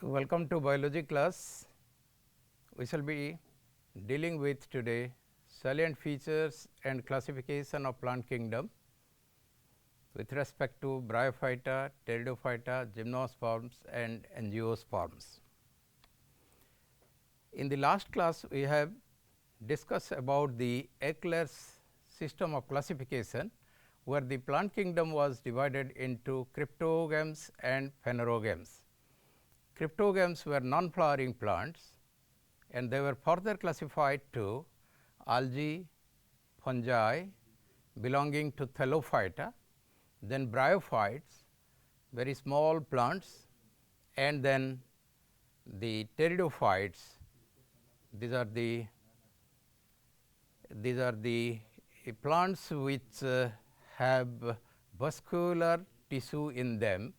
Welcome to biology class. We shall be dealing with today salient features and classification of plant kingdom with respect to bryophyta, pteridophyta, gymnosperms and angiosperms. In the last class, we have discussed about the Eckler's system of classification, where the plant kingdom was divided into cryptogams and phanerogams. Cryptogams were non-flowering plants and they were further classified to algae, fungi belonging to thallophyta, then bryophytes, very small plants, and then the pteridophytes. These are the plants which have vascular tissue in them,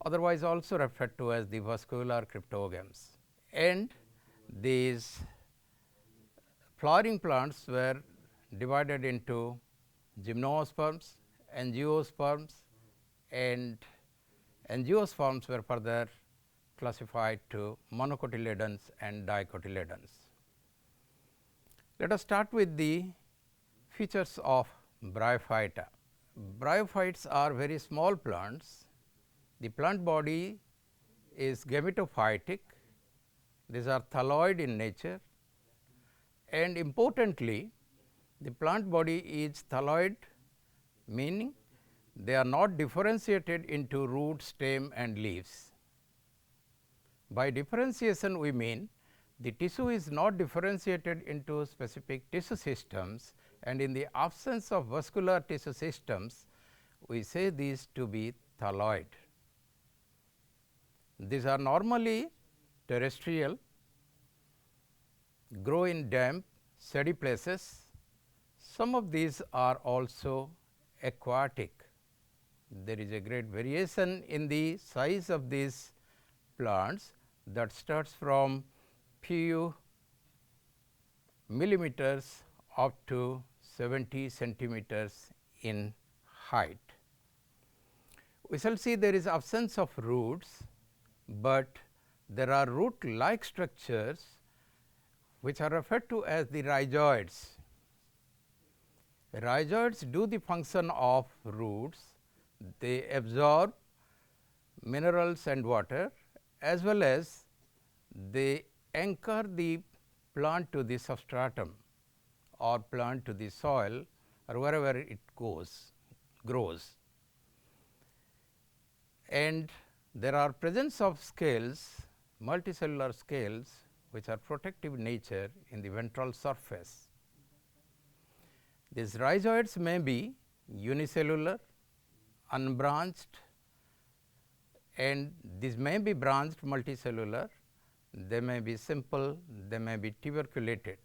otherwise also referred to as the vascular cryptogams. And these flowering plants were divided into gymnosperms, angiosperms, and angiosperms were further classified to monocotyledons and dicotyledons. Let us start with the features of bryophyta. Bryophytes are very small plants. The plant body is gametophytic. These are thalloid in nature, and importantly, the plant body is thalloid, meaning they are not differentiated into root, stem and leaves. By differentiation, we mean the tissue is not differentiated into specific tissue systems, and in the absence of vascular tissue systems, we say these to be thalloid. These are normally terrestrial, grow in damp, shady places. Some of these are also aquatic. There is a great variation in the size of these plants that starts from few millimeters up to 70 centimeters in height. We shall see there is absence of roots, but there are root like structures which are referred to as the rhizoids. Rhizoids do the function of roots. They absorb minerals and water, as well as they anchor the plant to the substratum or plant to the soil or wherever it grows. And there are presence of scales, multicellular scales, which are protective nature in the ventral surface. These rhizoids may be unicellular, unbranched, and these may be branched multicellular. They may be simple, they may be tuberculated.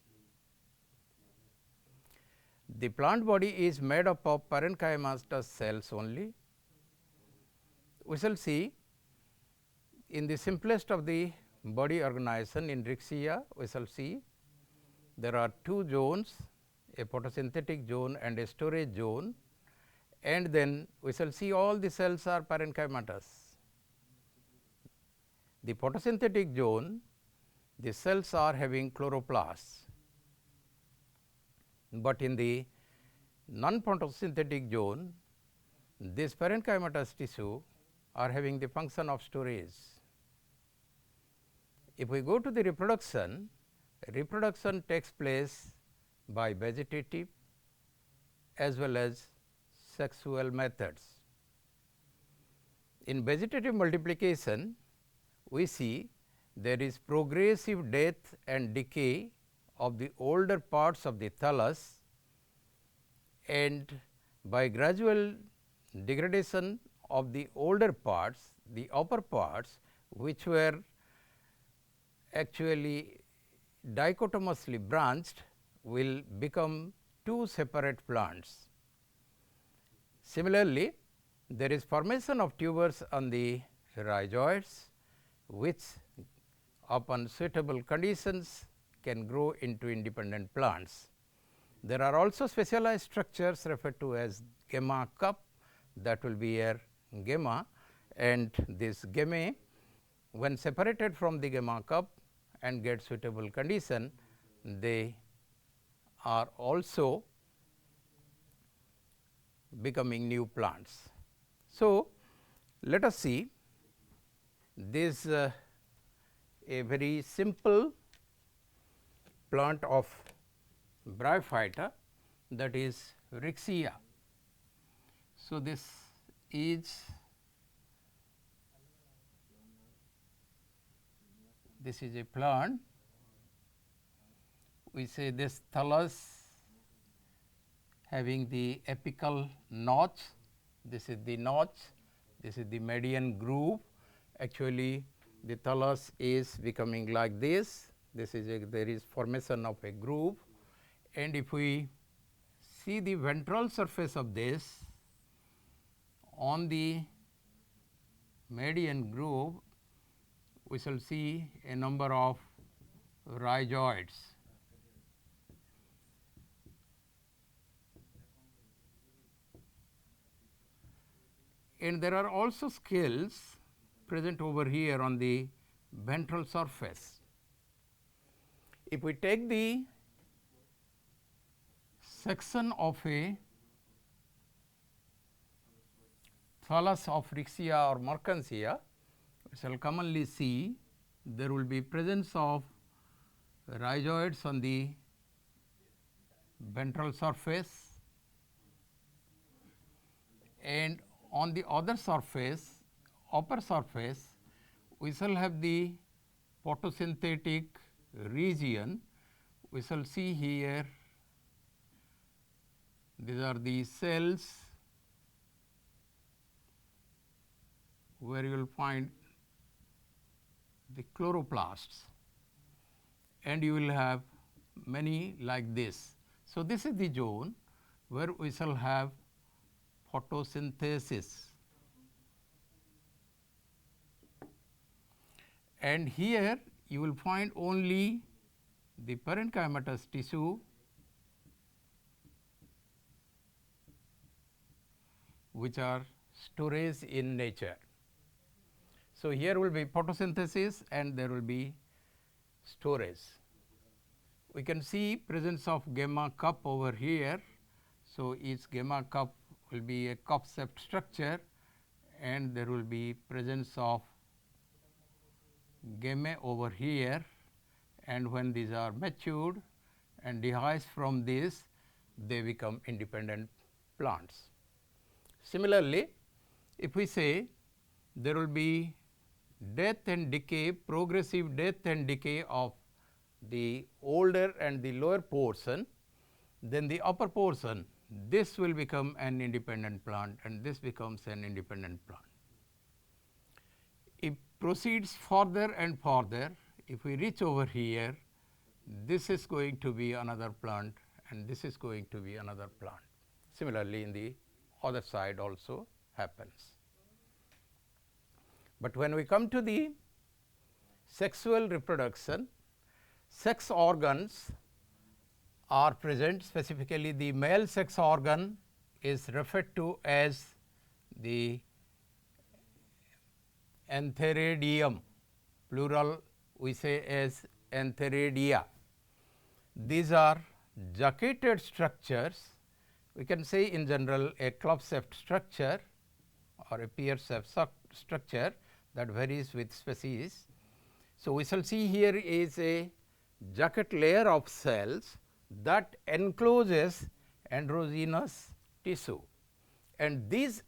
The plant body is made up of parenchymatous cells only. We shall see in the simplest of the body organization in Rixia, we shall see there are two zones, a photosynthetic zone and a storage zone, and then we shall see all the cells are parenchymatous. The photosynthetic zone, the cells are having chloroplasts, but in the non-photosynthetic zone, this parenchymatous tissue are having the function of storage. If we go to the reproduction, reproduction takes place by vegetative as well as sexual methods. In vegetative multiplication, we see there is progressive death and decay of the older parts of the thallus, and by gradual degradation of the older parts, the upper parts which were actually dichotomously branched will become two separate plants. Similarly, there is formation of tubers on the rhizoids, which upon suitable conditions can grow into independent plants. There are also specialized structures referred to as gamma cup, that will be a gamma, and this gamma when separated from the gamma cup and get suitable condition, they are also becoming new plants. So, let us see this a very simple plant of bryophyta, that is Rixia. So, this is a plant. We say this thallus having the apical notch, this is the notch, this is the median groove. Actually, the thallus is becoming like this. This is there is formation of a groove, and if we see the ventral surface of this on the median groove, we shall see a number of rhizoids. And there are also scales present over here on the ventral surface. If we take the section of a thallus of Rixia or Mercansia, we shall commonly see there will be presence of rhizoids on the ventral surface, and on the other surface, upper surface, we shall have the photosynthetic region. We shall see here, these are the cells where you will find the chloroplasts, and you will have many like this. So, this is the zone where we shall have photosynthesis, and here you will find only the parenchymatous tissue which are storage in nature. So, here will be photosynthesis and there will be storage. We can see presence of gamma cup over here. So, each gamma cup will be a cup shaped structure, and there will be presence of gamma over here, and when these are matured and dehisced from this, they become independent plants. Similarly, if we say there will be death and decay, progressive death and decay of the older and the lower portion, then the upper portion, this will become an independent plant and this becomes an independent plant. It proceeds further and further. If we reach over here, this is going to be another plant and this is going to be another plant. Similarly, in the other side also happens. But when we come to the sexual reproduction, sex organs are present. Specifically, the male sex organ is referred to as the antheradium, plural we say as antheradia. These are jaceted structures. We can say in general a club shaped structure or a pear shaped structure that varies with species. So, we shall see here is a jacket layer of cells that encloses androgynous tissue, and these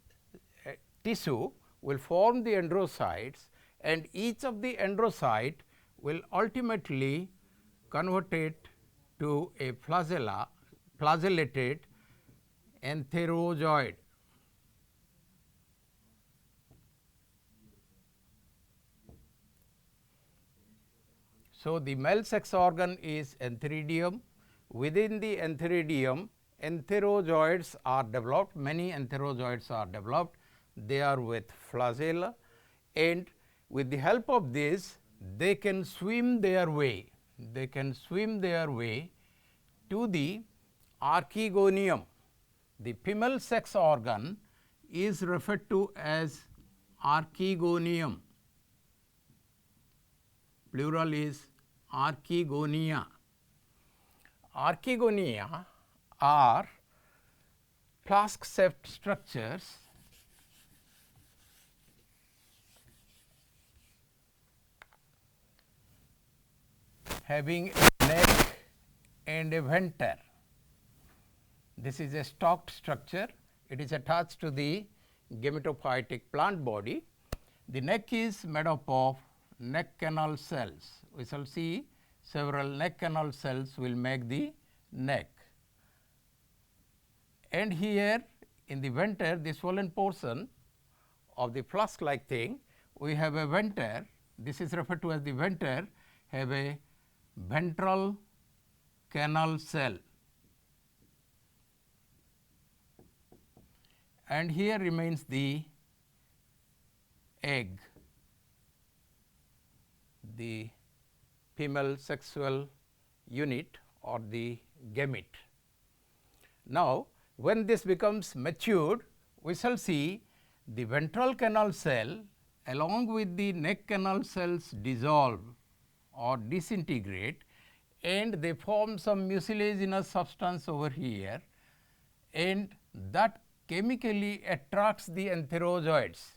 tissue will form the androcytes, and each of the androcyte will ultimately convert it to a flagellated antherozoid. So, the male sex organ is antheridium. Within the antheridium, antherozoids are developed, many antherozoids are developed. They are with flagella, and with the help of this, they can swim their way. They can swim their way to the archegonium. The female sex organ is referred to as archegonium. plural is archegonia. Archegonia are flask-shaped structures having a neck and a venter. This is a stalked structure. It is attached to the gametophytic plant body. The neck is made up of neck canal cells. We shall see several neck canal cells will make the neck. And here in the venter, the swollen portion of the flask like thing, we have a venter. This is referred to as the venter, have a ventral canal cell. And here remains the egg, the female sexual unit or the gamete. Now, when this becomes matured, we shall see the ventral canal cell along with the neck canal cells dissolve or disintegrate, and they form some mucilaginous substance over here, and that chemically attracts the enterozoids.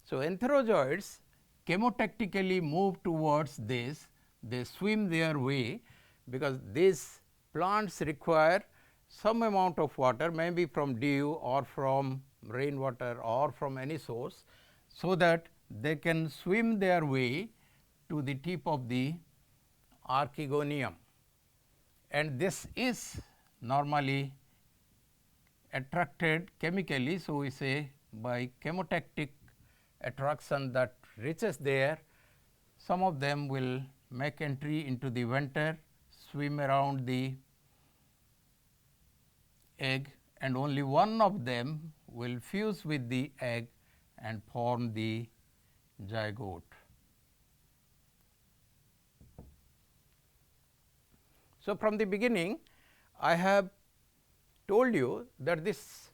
So, enterozoids chemotactically move towards this, they swim their way, because these plants require some amount of water, maybe from dew or from rainwater or from any source, so that they can swim their way to the tip of the archegonium. And this is normally attracted chemically. So, we say by chemotactic attraction that reaches there, some of them will make entry into the venter, swim around the egg, and only one of them will fuse with the egg and form the zygote. So, from the beginning I have told you that this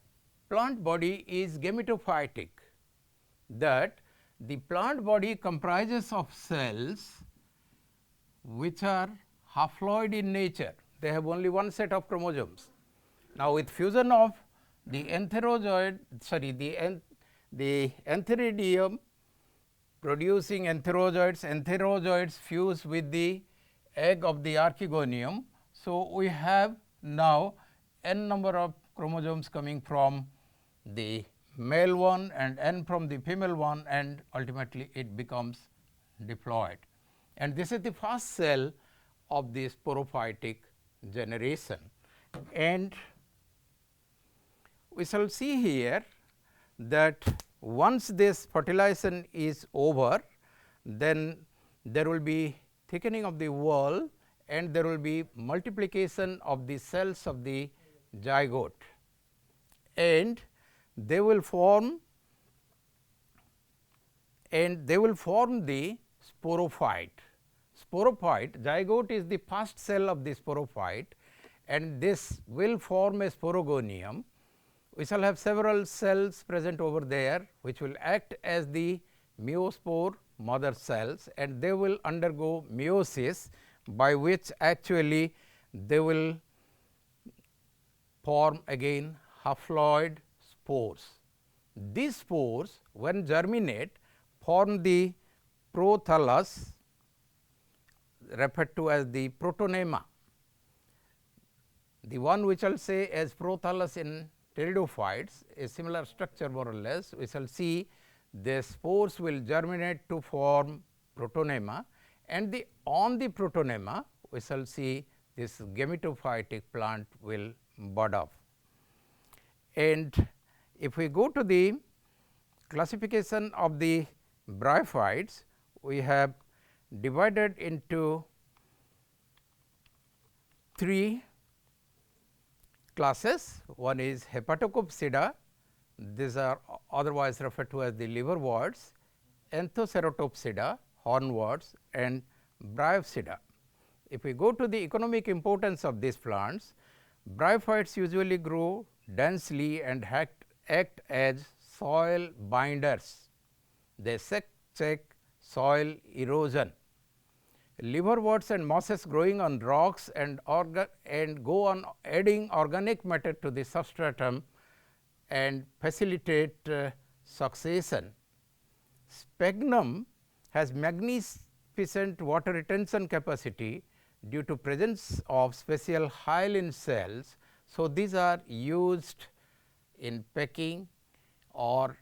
plant body is gametophytic, that the plant body comprises of cells which are haploid in nature. They have only one set of chromosomes. Now, with fusion of the enterozoid, the entheridium producing enterozoids fuse with the egg of the archegonium. So, we have now n number of chromosomes coming from the male one and n from the female one, and ultimately it becomes diploid. And this is the first cell of the sporophytic generation. And we shall see here that once this fertilization is over, then there will be thickening of the wall and there will be multiplication of the cells of the zygote, and they will form the sporophyte. Sporophyte, zygote is the first cell of the sporophyte, and this will form a sporogonium. We shall have several cells present over there which will act as the meiospore mother cells, and they will undergo meiosis, by which actually they will form again haploid spores. These spores, when germinate, form the prothallus, referred to as the protonema. The one which I will say as prothallus in pteridophytes, a similar structure more or less. We shall see the spores will germinate to form protonema, and on the protonema we shall see this gametophytic plant will bud up. And if we go to the classification of the bryophytes, we have divided into 3 classes. One is Hepatocopsida, these are otherwise referred to as the liverworts, Anthoceratopsida, hornworts, and Bryopsida. If we go to the economic importance of these plants, bryophytes usually grow densely and act as soil binders. They check soil erosion. liverworts and mosses growing on rocks and go on adding organic matter to the substratum and facilitate succession. Sphagnum has magnificent water retention capacity due to presence of special hyaline cells. So, these are used in packing or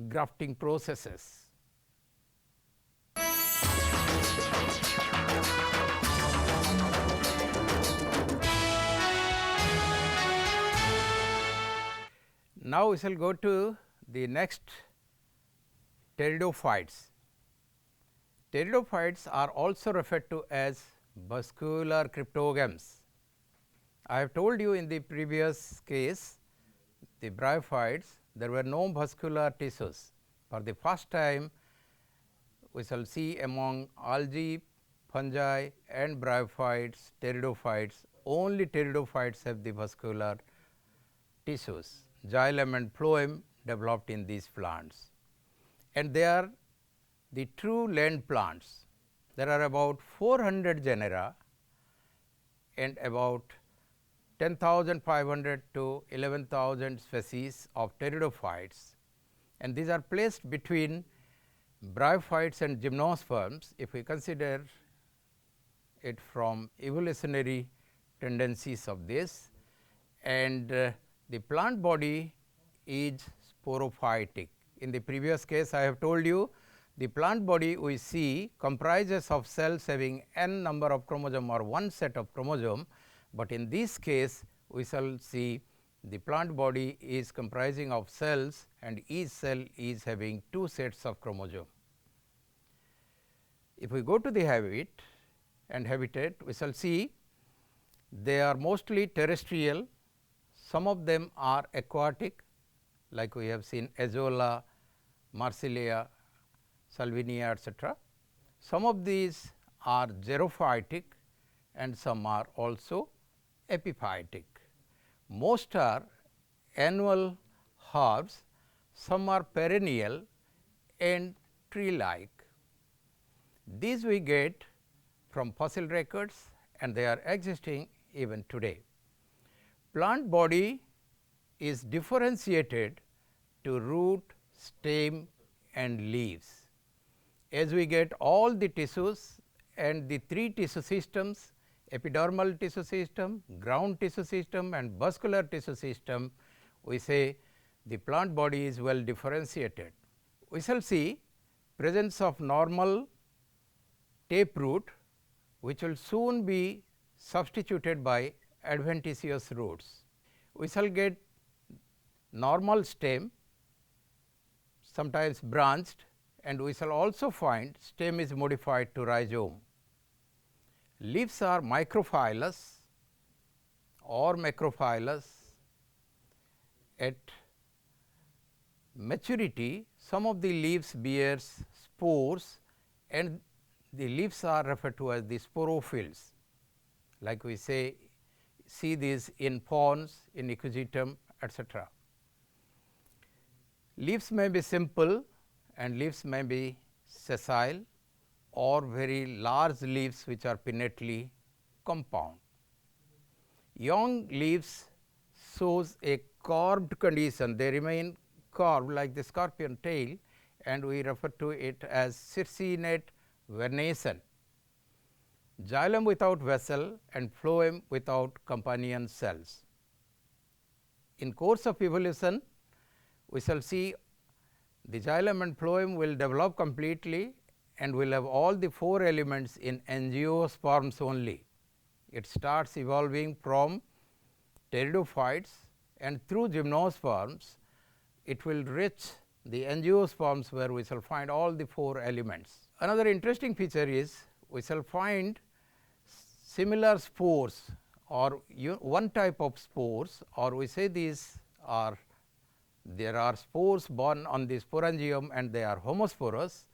grafting processes. Now, we shall go to the next pteridophytes. Pteridophytes are also referred to as vascular cryptogams. I have told you in the previous case, the bryophytes, there were no vascular tissues. For the first time, we shall see among algae, fungi and bryophytes, pteridophytes, only pteridophytes have the vascular tissues. Xylem and phloem developed in these plants, and they are the true land plants. There are about 400 genera and about 10,500 to 11,000 species of pteridophytes, and these are placed between bryophytes and gymnosperms if we consider it from evolutionary tendencies of this, and the plant body is sporophytic. In the previous case, I have told you the plant body we see comprises of cells having n number of chromosome or one set of chromosome, but in this case we shall see the plant body is comprising of cells and each cell is having two sets of chromosome. If we go to the habitat, we shall see they are mostly terrestrial. Some of them are aquatic, like we have seen Azolla, Marsilea, Salvinia, etc. Some of these are xerophytic and some are also epiphytic. Most are annual herbs, some are perennial and tree-like. These we get from fossil records and they are existing even today. Plant body is differentiated to root, stem and leaves. As we get all the tissues and the three tissue systems, epidermal tissue system, ground tissue system and vascular tissue system, we say the plant body is well differentiated. We shall see presence of normal taproot, which will soon be substituted by adventitious roots. We shall get normal stem, sometimes branched, and we shall also find stem is modified to rhizome. Leaves are microphyllous or macrophyllous. At maturity, some of the leaves bears spores and the leaves are referred to as the sporophylls, like we see these in pons, in equisetum, etc. Leaves may be simple and leaves may be sessile or very large leaves which are pinnately compound. Young leaves shows a curved condition, they remain curved like the scorpion tail and we refer to it as circinate vernation. Xylem without vessel and phloem without companion cells. In course of evolution, we shall see the xylem and phloem will develop completely and will have all the four elements in angiosperms only. It starts evolving from pteridophytes and through gymnosperms, it will reach the angiosperms where we shall find all the four elements. Another interesting feature is we shall find similar spores or one type of spores, or we say these are there are spores born on the sporangium and they are homosporous,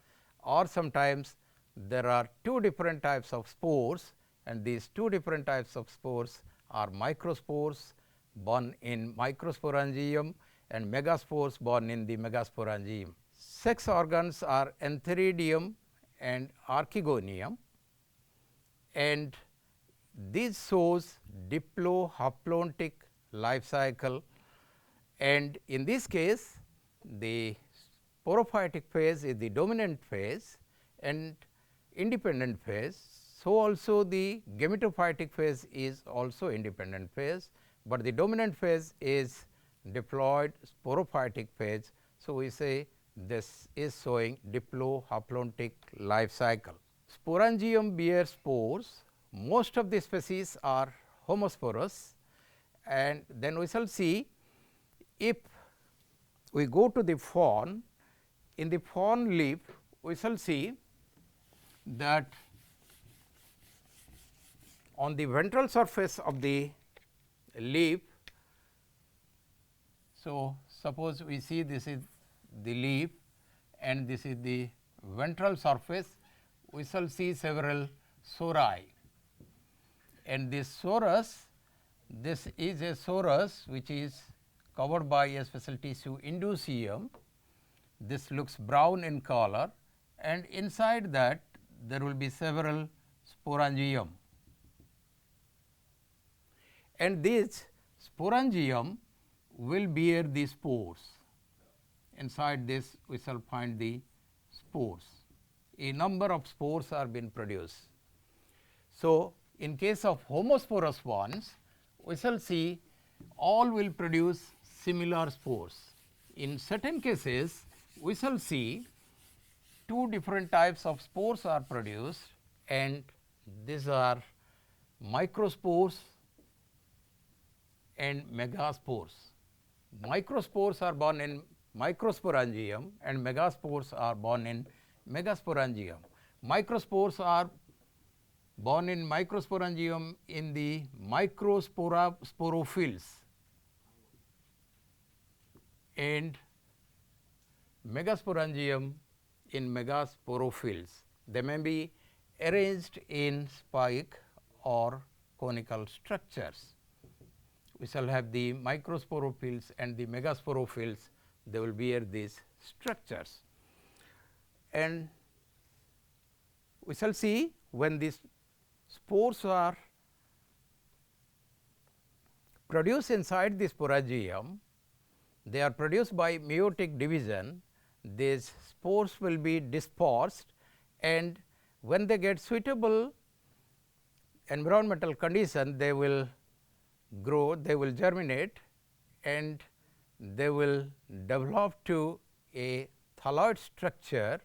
or sometimes there are two different types of spores and these two different types of spores are microspores born in microsporangium and megaspores born in the megasporangium. Sex organs are antheridium and archegonium. and this shows diplohaplontic life cycle, and in this case the sporophytic phase is the dominant phase and independent phase. So, also the gametophytic phase is also independent phase, but the dominant phase is diploid sporophytic phase. So, we say this is showing diplohaplontic life cycle. Sporangium bears spores. Most of the species are homosporous, and then we shall see if we go to the fawn. In the fawn leaf we shall see that on the ventral surface of the leaf. So, suppose we see this is the leaf and this is the ventral surface, we shall see several sori, and this sorus, this is a sorus which is covered by a special tissue indusium. This looks brown in color, and inside that there will be several sporangium, and this sporangium will bear the spores. Inside this we shall find the spores. A number of spores are being produced. So, in case of homosporous ones, we shall see all will produce similar spores. In certain cases, we shall see two different types of spores are produced, and these are microspores and megaspores. Microspores are born in microsporangium and megaspores are born in megasporangium. Microspores are born in microsporangium in the microsporophylls, and megasporangium in megasporophylls. They may be arranged in spike or conical structures. We shall have the microsporophylls and the megasporophylls, they will bear these structures. And we shall see when these spores are produced inside the sporangium, they are produced by meiotic division. These spores will be dispersed, and when they get suitable environmental condition, they will grow, they will germinate, and they will develop to a thalloid structure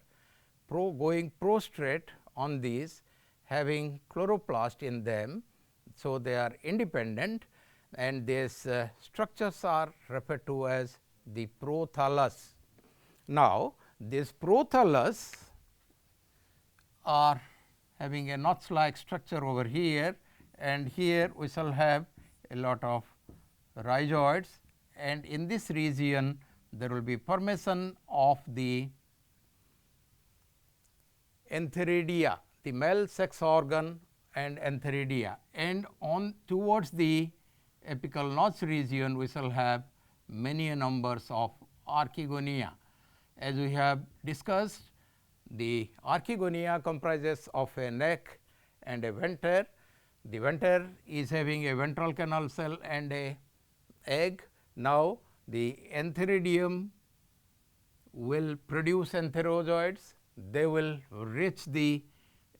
going prostrate on these, having chloroplast in them. So, they are independent, and these structures are referred to as the prothallus. Now, these prothallus are having a notch like structure over here, and here we shall have a lot of rhizoids, and in this region there will be formation of the antheridia, the male sex organ and antheridia, and on towards the apical notch region we shall have many numbers of archegonia. As we have discussed, the archegonia comprises of a neck and a venter. The venter is having a ventral canal cell and a egg. Now, the antheridium will produce antherozoids. They will reach the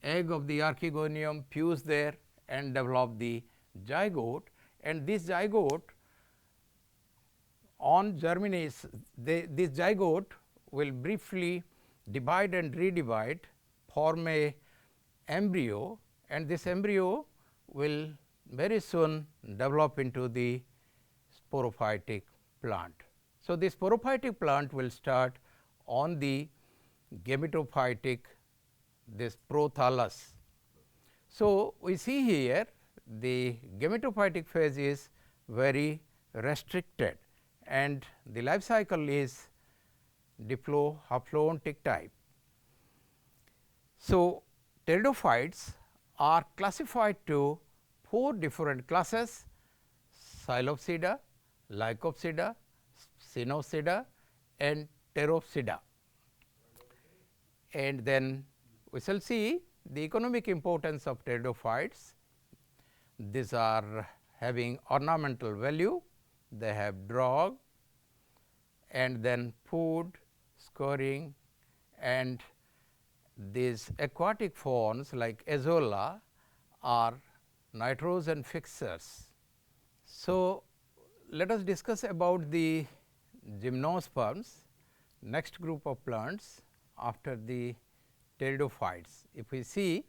egg of the archegonium, fuse there and develop the zygote, and this zygote on germination, this zygote will briefly divide and redivide, form a embryo, and this embryo will very soon develop into the sporophytic plant. So, the sporophytic plant will start on the gametophytic, this prothallus. So, we see here the gametophytic phase is very restricted, and the life cycle is diplohaplontic type. So, pteridophytes are classified to 4 different classes: Psilopsida, Lycopsida, Cynopsida and Pteropsida. And then we shall see the economic importance of pteridophytes. These are having ornamental value, they have drug and then food, scoring, and these aquatic fauns like azolla are nitrogen fixers. So, let us discuss about the gymnosperms, next group of plants after the pteridophytes. If we see,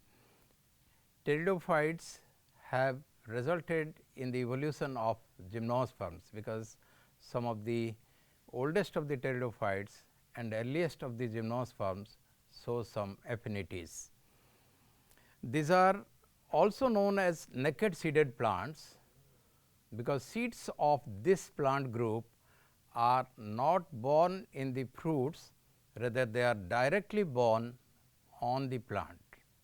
pteridophytes have resulted in the evolution of gymnosperms, because some of the oldest of the pteridophytes and earliest of the gymnosperms show some affinities. These are also known as naked seeded plants, because seeds of this plant group are not born in the fruits, rather they are directly born on the plant.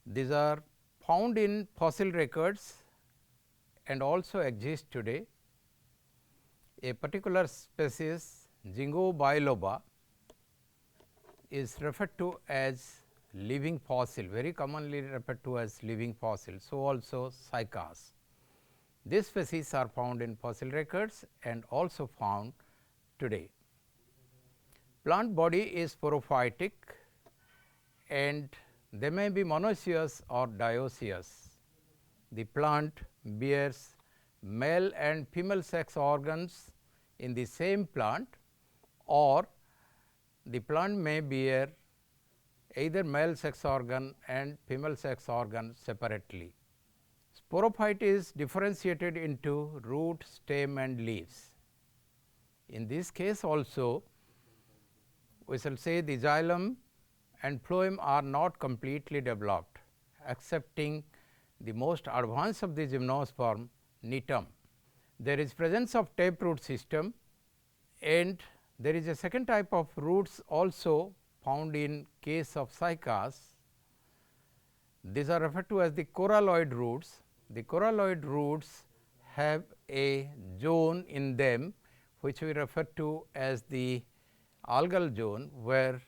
These are found in fossil records and also exist today. A particular species Ginkgo biloba is referred to as living fossil, very commonly referred to as living fossil. So, also cycas. These species are found in fossil records and also found today. Plant body is sporophytic and they may be monoecious or dioecious. The plant bears male and female sex organs in the same plant, or the plant may bear either male sex organ and female sex organ separately. Sporophyte is differentiated into root, stem and leaves. In this case also, we shall say the xylem and phloem are not completely developed, excepting the most advanced of the gymnosperm, Nitum. There is presence of taproot system, and there is a second type of roots also found in case of cycas. These are referred to as the coralloid roots. The coralloid roots have a zone in them, which we refer to as the algal zone, where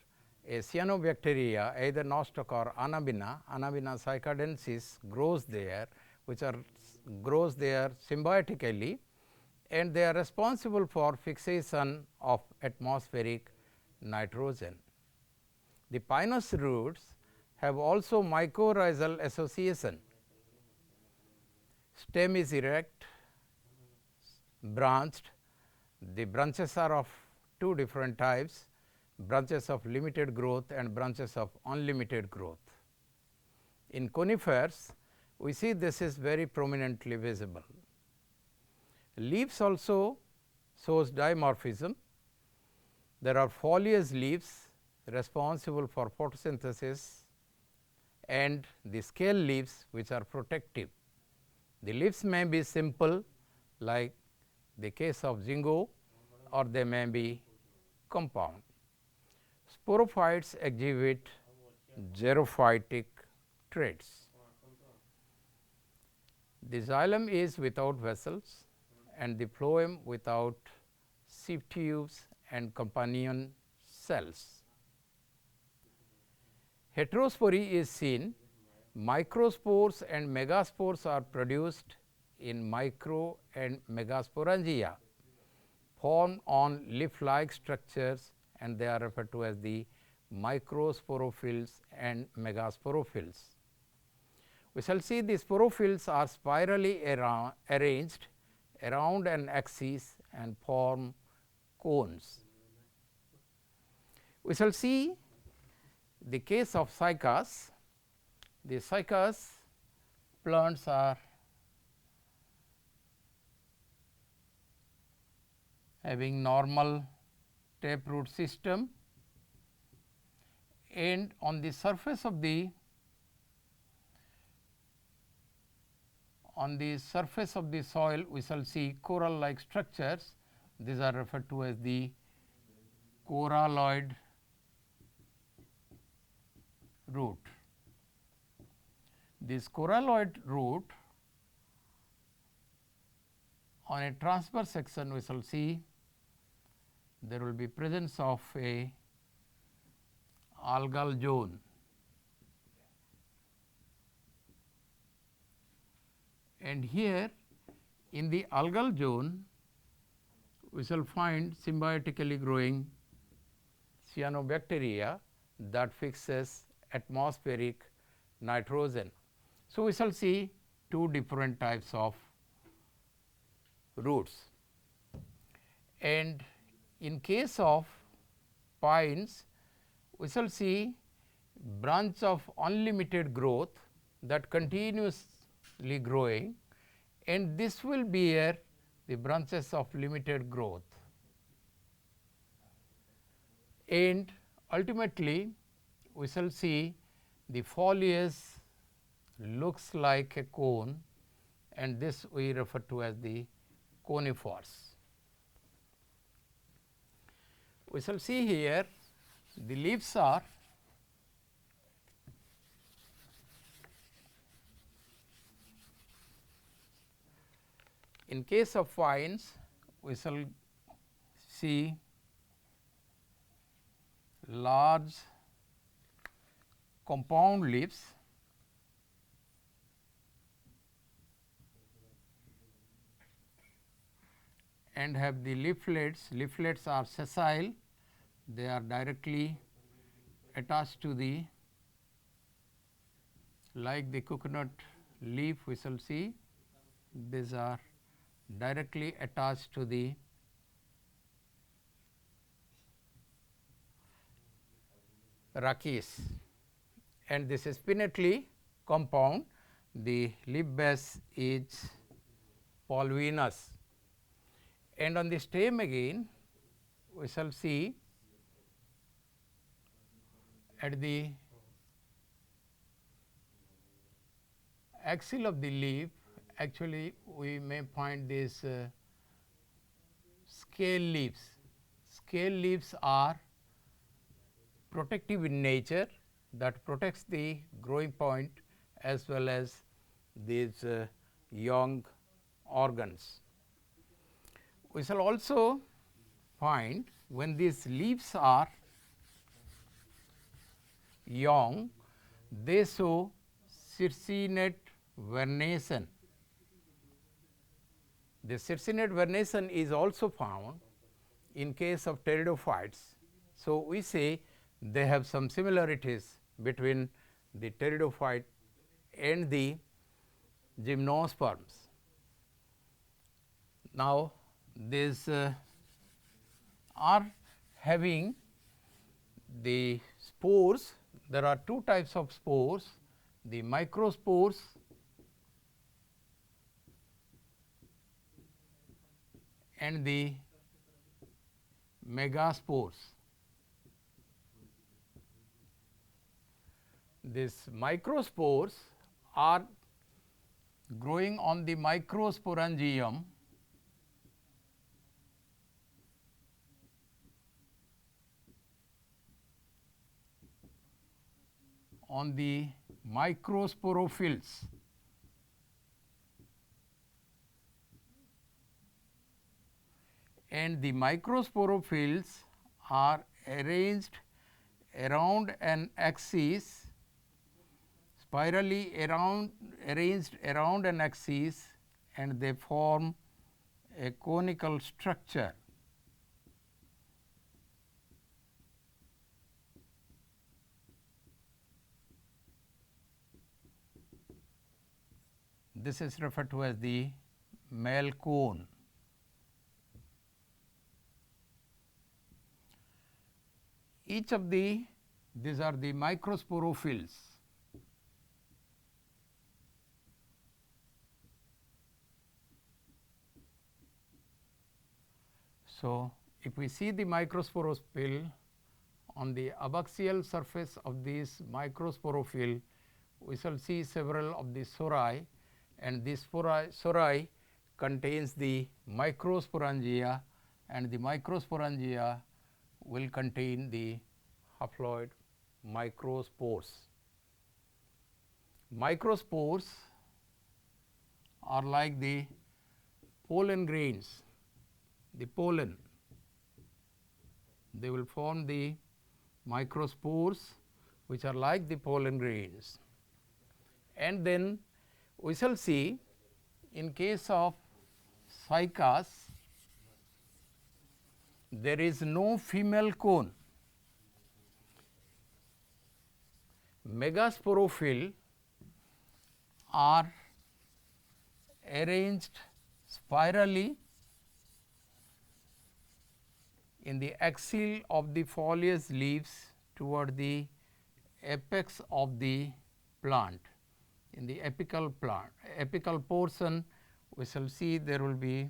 a cyanobacteria, either nostoc or Anabina cycadensis grows there, which grows there symbiotically, and they are responsible for fixation of atmospheric nitrogen. The pinus roots have also mycorrhizal association. Stem is erect, branched. The branches are of two different types, branches of limited growth and branches of unlimited growth. In conifers, we see this is very prominently visible. Leaves also shows dimorphism. There are foliage leaves responsible for photosynthesis and the scale leaves which are protective. The leaves may be simple like the case of Ginkgo, or they may be compound. Sporophytes exhibit xerophytic traits. The xylem is without vessels and the phloem without sieve tubes and companion cells. Heterospory is seen. Microspores and megaspores are produced in micro and megasporangia, formed on leaf-like structures, and they are referred to as the microsporophylls and megasporophylls. We shall see the sporophylls are spirally arranged around an axis and form cones. We shall see the case of cycas. The cycas plants are having normal taproot system, and on the surface of the soil we shall see coral like structures. These are referred to as the coralloid root. This coralloid root, on a transverse section we shall see there will be presence of a algal zone. and here in the algal zone we shall find symbiotically growing cyanobacteria that fixes atmospheric nitrogen. So, we shall see two different types of roots, and in case of pines we shall see branch of unlimited growth that continuously growing, and this will bear the branches of limited growth, and ultimately we shall see the foliage looks like a cone, and this we refer to as the conifers. We shall see here the leaves are in case of pines we shall see large compound leaves and have the leaflets. Leaflets are sessile, they are directly attached to the, like the coconut leaf we shall see, these are directly attached to the rachis, and this is spinetly compound. The leaf base is polvinous, and on the stem again we shall see at the axil of the leaf, actually we may find these scale leaves. Scale leaves are protective in nature, that protects the growing point as well as these young organs. We shall also find when these leaves are young, they show circinate vernation. The circinate vernation is also found in case of pteridophytes. So, we say they have some similarities between the pteridophyte and the gymnosperms. Now, these are having the spores. There are two types of spores, the microspores and the megaspores. These microspores are growing on the microsporangium on the microsporophylls, and the microsporophylls are arranged around an axis, spirally arranged around an axis, and they form a conical structure. This is referred to as the male cone. Each of these are the microsporophylls. So, if we see the microsporophyll on the abaxial surface of this microsporophyll, we shall see several of the sori, and this sori contains the microsporangia, and the microsporangia will contain the haploid microspores. Microspores are like the pollen grains, the pollen. They will form the microspores which are like the pollen grains. And then we shall see in case of cycas, there is no female cone. Megasporophyll are arranged spirally in the axil of the foliage leaves toward the apex of the plant. In the apical portion, we shall see there will be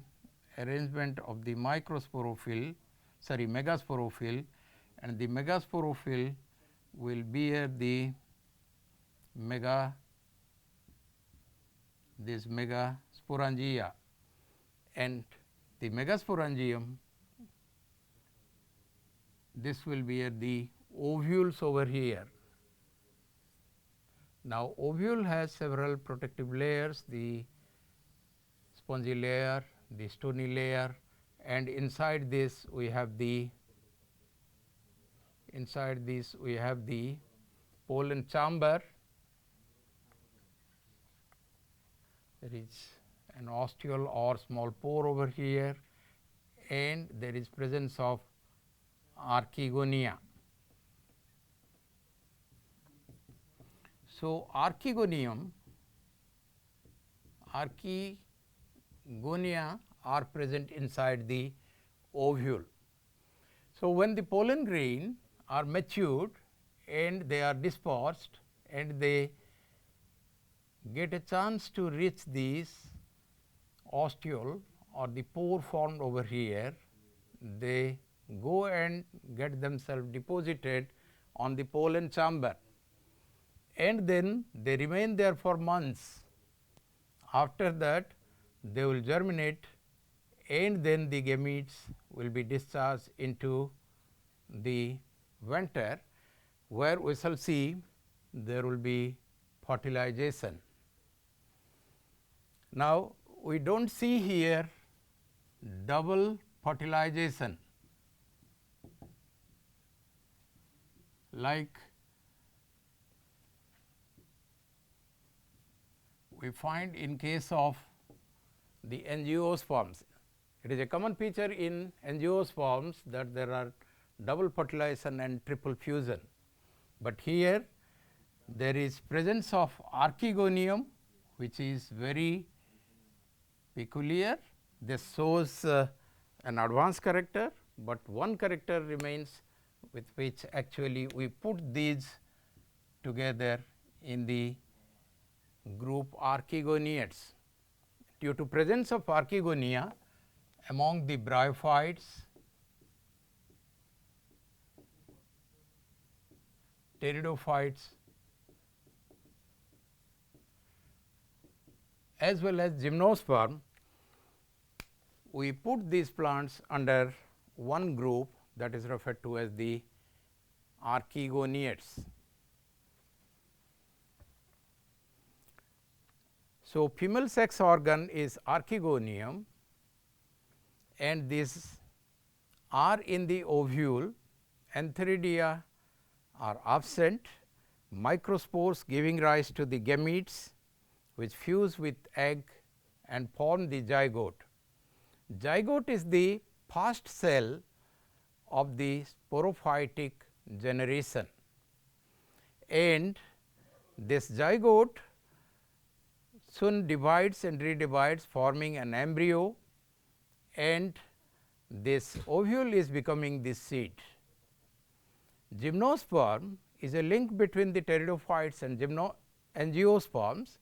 arrangement of the megasporophyll, and the megasporophyll will bear the megasporangia, and the megasporangium, this will bear the ovules over here. Now, ovule has several protective layers, the spongy layer, the stony layer, and inside this we have the pollen chamber. There is an ostiole or small pore over here, and there is presence of archegonia. So, archegonia are present inside the ovule. So, when the pollen grain are matured and they are dispersed and they get a chance to reach these ostiole or the pore formed over here, they go and get themselves deposited on the pollen chamber, and then they remain there for months. After that, they will germinate, and then the gametes will be discharged into the venter, where we shall see there will be fertilization. Now, we do not see here double fertilization like we find in case of the angiosperms. It is a common feature in angiosperms that there are double fertilization and triple fusion, but here there is presence of archegonium, which is very peculiar. This shows an advanced character, but one character remains with which actually we put these together in the group archegoniates. Due to presence of archegonia among the bryophytes, pteridophytes, as well as gymnosperm, we put these plants under one group that is referred to as the archegoniates. So, female sex organ is archegonium, and these are in the ovule. Antheridia are absent, microspores giving rise to the gametes which fuse with egg and form the zygote. Zygote is the first cell of the sporophytic generation, and this zygote soon divides and redivides, forming an embryo, and this ovule is becoming the seed. Gymnosperm is a link between the pteridophytes and angiosperms,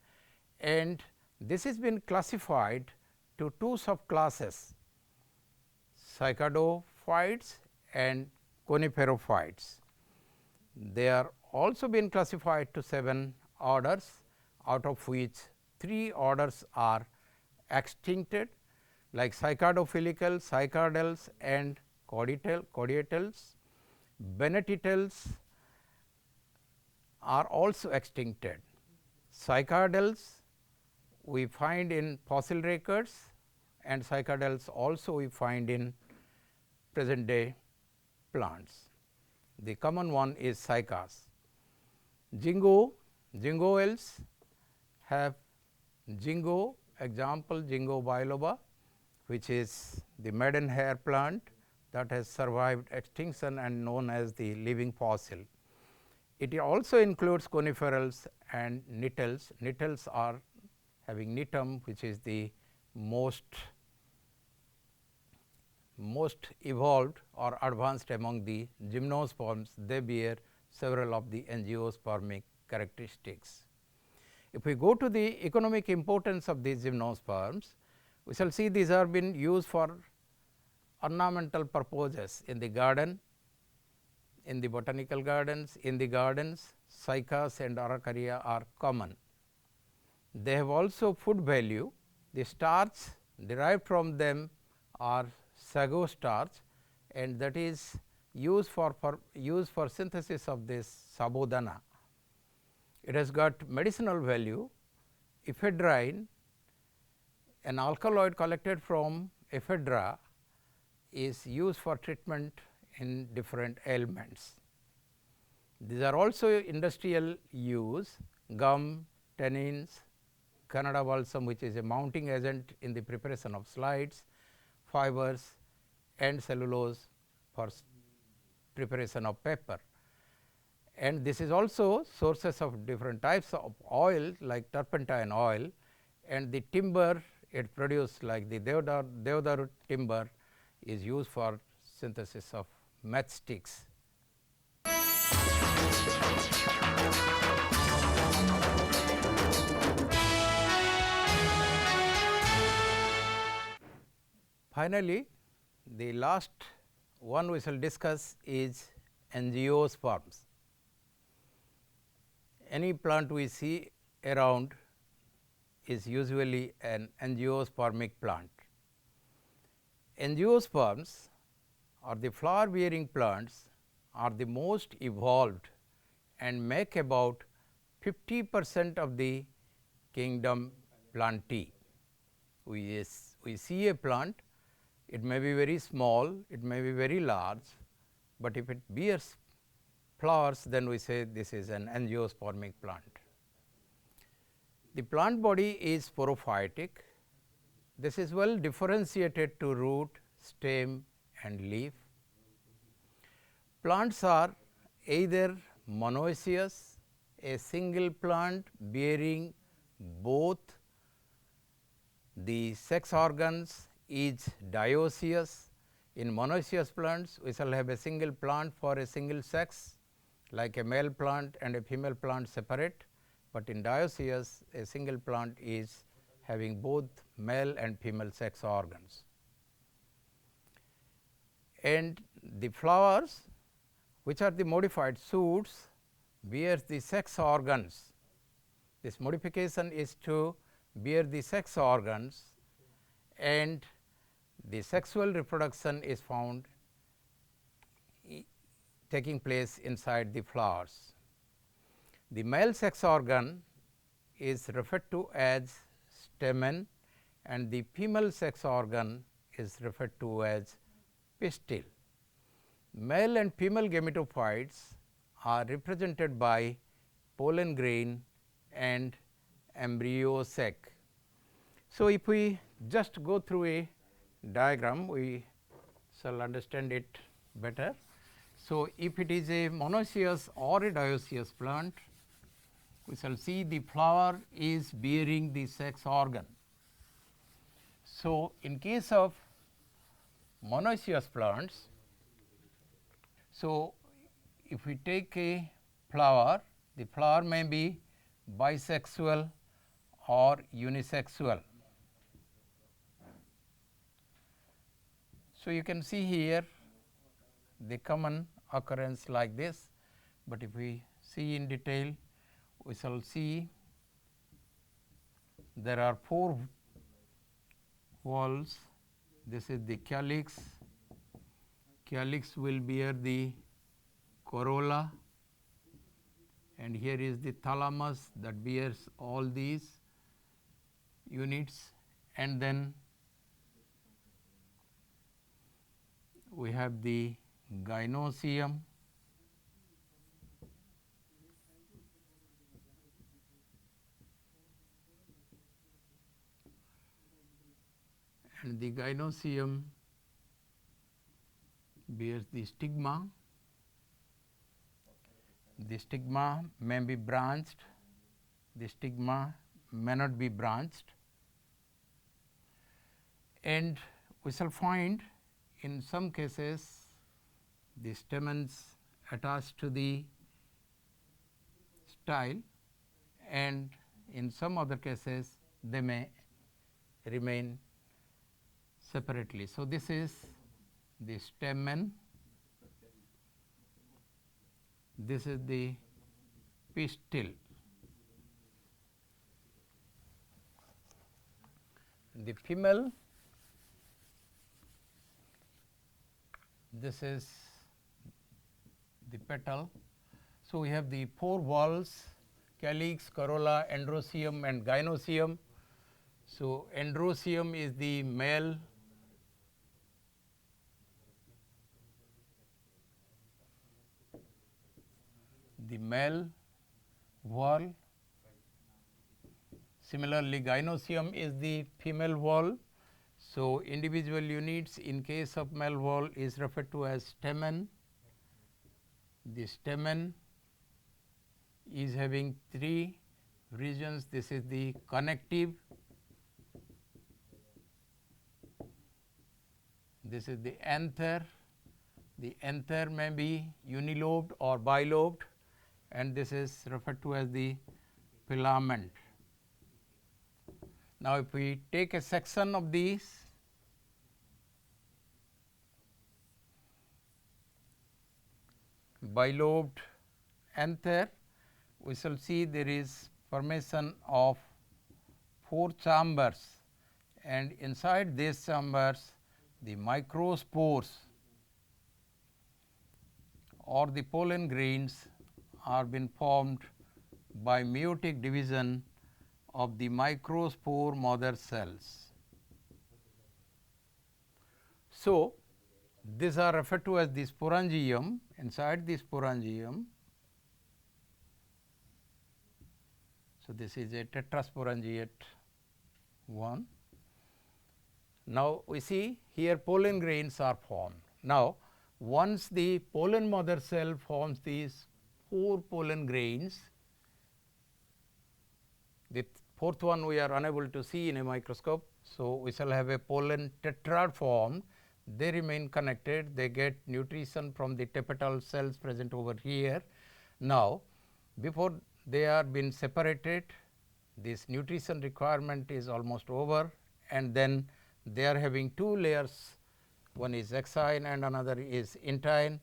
and this has been classified to two subclasses, cycadophytes and coniferophytes. They are also been classified to 7 orders, out of which 3 orders are extincted, like cycadophilical, cycadales and cordiatales. Bennettitales are also extincted. Cycadales we find in fossil records, and cycadales also we find in present day plants. The common one is cycas. Gingoels have gingo example Ginkgo biloba, which is the maiden hair plant that has survived extinction and known as the living fossil. It also includes coniferals and nettles. Nettles are having nitum, which is the most evolved or advanced among the gymnosperms. They bear several of the angiospermic characteristics. If we go to the economic importance of these gymnosperms, we shall see these are been used for ornamental purposes in the garden, in the botanical gardens, in the gardens. Cycas and Araucaria are common. They have also food value. The starch derived from them are sago starch, and that is used for synthesis of this sabudana. It has got medicinal value. Ephedrine, an alkaloid collected from ephedra, is used for treatment in different ailments. These are also industrial use. Gum, tannins, Canada balsam, which is a mounting agent in the preparation of slides, fibers and cellulose for preparation of paper. And this is also sources of different types of oil like turpentine oil, and the timber it produced like the deodar timber is used for synthesis of matchsticks. Finally, the last one we shall discuss is angiosperms. Any plant we see around is usually an angiospermic plant. Angiosperms or the flower bearing plants are the most evolved and make about 50% of the kingdom Plantae. We see a plant, it may be very small, it may be very large, but if it bears flowers, then we say this is an angiospermic plant. The plant body is sporophytic. This is well differentiated to root, stem and leaf. Plants are either monoecious, a single plant bearing both the sex organs is dioecious. In monoecious plants, we shall have a single plant for a single sex, like a male plant and a female plant separate, but in dioecious, a single plant is having both male and female sex organs. And the flowers, which are the modified shoots, bears the sex organs. This modification is to bear the sex organs, and the sexual reproduction is found taking place inside the flowers. The male sex organ is referred to as stamen, and the female sex organ is referred to as pistil. Male and female gametophytes are represented by pollen grain and embryo sac. So, if we just go through a diagram, we shall understand it better. So, if it is a monoecious or a dioecious plant, we shall see the flower is bearing the sex organ. So, in case of monoecious plants, so if we take a flower, the flower may be bisexual or unisexual. So, you can see here the common occurrence like this, but if we see in detail, we shall see there are 4 whorls. This is the calyx. Calyx will bear the corolla, and here is the thalamus that bears all these units, and then we have the gynoecium, and the gynoecium bears the stigma. The stigma may be branched, the stigma may not be branched, and we shall find in some cases the stamens attached to the style, and in some other cases they may remain separately. So, this is the stamen, this is the pistil. The female, this is the petal. So, we have the 4 walls: calyx, corolla, androecium and gynoecium. So, androecium is the male, wall. Similarly, gynoecium is the female wall. So, individual units in case of male wall is referred to as stamen. The stamen is having 3 regions. This is the connective, this is the anther. The anther may be unilobed or bilobed, and this is referred to as the filament. Now, if we take a section of these, bilobed anther, we shall see there is formation of 4 chambers, and inside these chambers the microspores or the pollen grains are been formed by meiotic division of the microspore mother cells. So, these are referred to as the sporangium. Inside the sporangium, so this is a tetrasporangiate one. Now, we see here pollen grains are formed. Now, once the pollen mother cell forms these 4 pollen grains, the 4th one we are unable to see in a microscope. So, we shall have a pollen tetrad formed. They remain connected, they get nutrition from the tapetal cells present over here. Now, before they are being separated, this nutrition requirement is almost over, and then they are having 2 layers, one is exine and another is intine.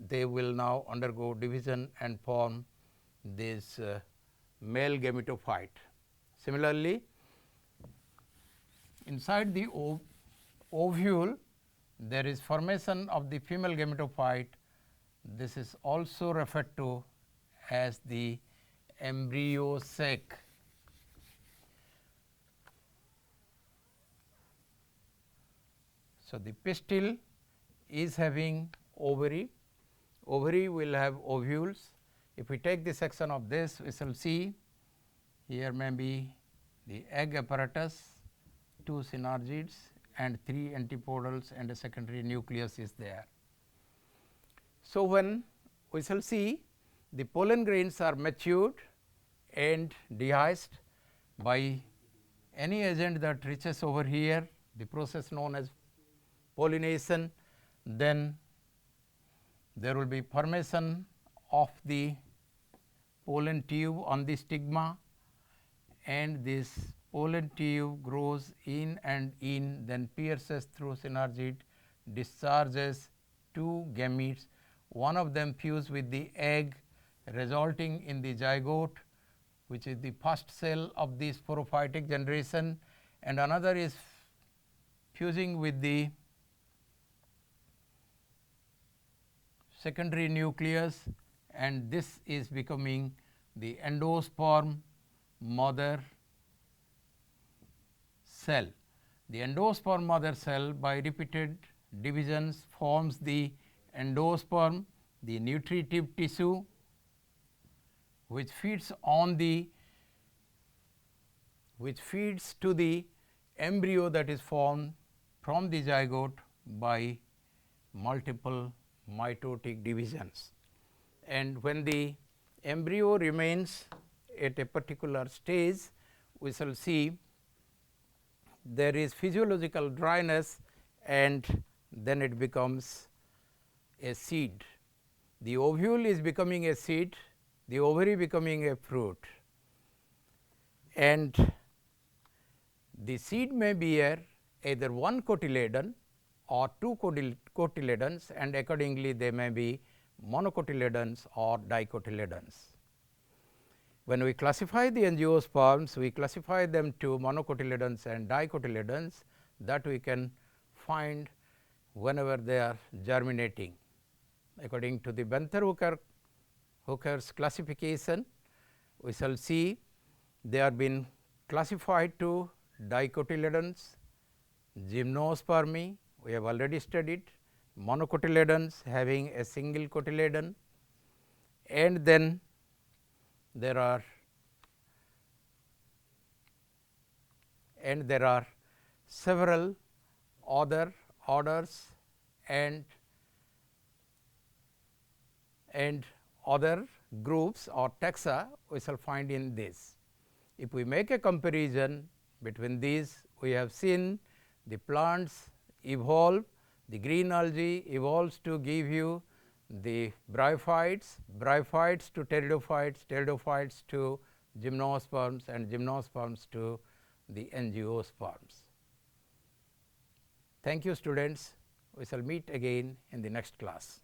They will now undergo division and form this male gametophyte. Similarly, inside the ovule there is formation of the female gametophyte. This is also referred to as the embryo sac. So, the pistil is having ovary, ovary will have ovules. If we take the section of this, we shall see here may be the egg apparatus, 2 synergids and 3 antipodals, and a secondary nucleus is there. So, when we shall see the pollen grains are matured and dehisced by any agent that reaches over here, the process known as pollination, then there will be formation of the pollen tube on the stigma, and this pollen tube grows in and in, then pierces through synergid, discharges 2 gametes, one of them fuse with the egg, resulting in the zygote, which is the first cell of the sporophytic generation, and another is fusing with the secondary nucleus, and this is becoming the endosperm mother cell. The endosperm mother cell by repeated divisions forms the endosperm, the nutritive tissue which feeds to the embryo that is formed from the zygote by multiple mitotic divisions. And when the embryo remains at a particular stage, we shall see there is physiological dryness, and then it becomes a seed. The ovule is becoming a seed, the ovary becoming a fruit, and the seed may bear either one cotyledon or two cotyledons, and accordingly they may be monocotyledons or dicotyledons. When we classify the angiosperms, we classify them to monocotyledons and dicotyledons, that we can find whenever they are germinating. According to the Benther-Hooker's classification, we shall see they are been classified to dicotyledons, gymnospermy we have already studied, monocotyledons having a single cotyledon, and then there are several other orders and other groups or taxa we shall find in this. If we make a comparison between these, we have seen the plants evolve, the green algae evolves to give you the bryophytes, bryophytes to pteridophytes, pteridophytes to gymnosperms, and gymnosperms to the angiosperms. Thank you, students. We shall meet again in the next class.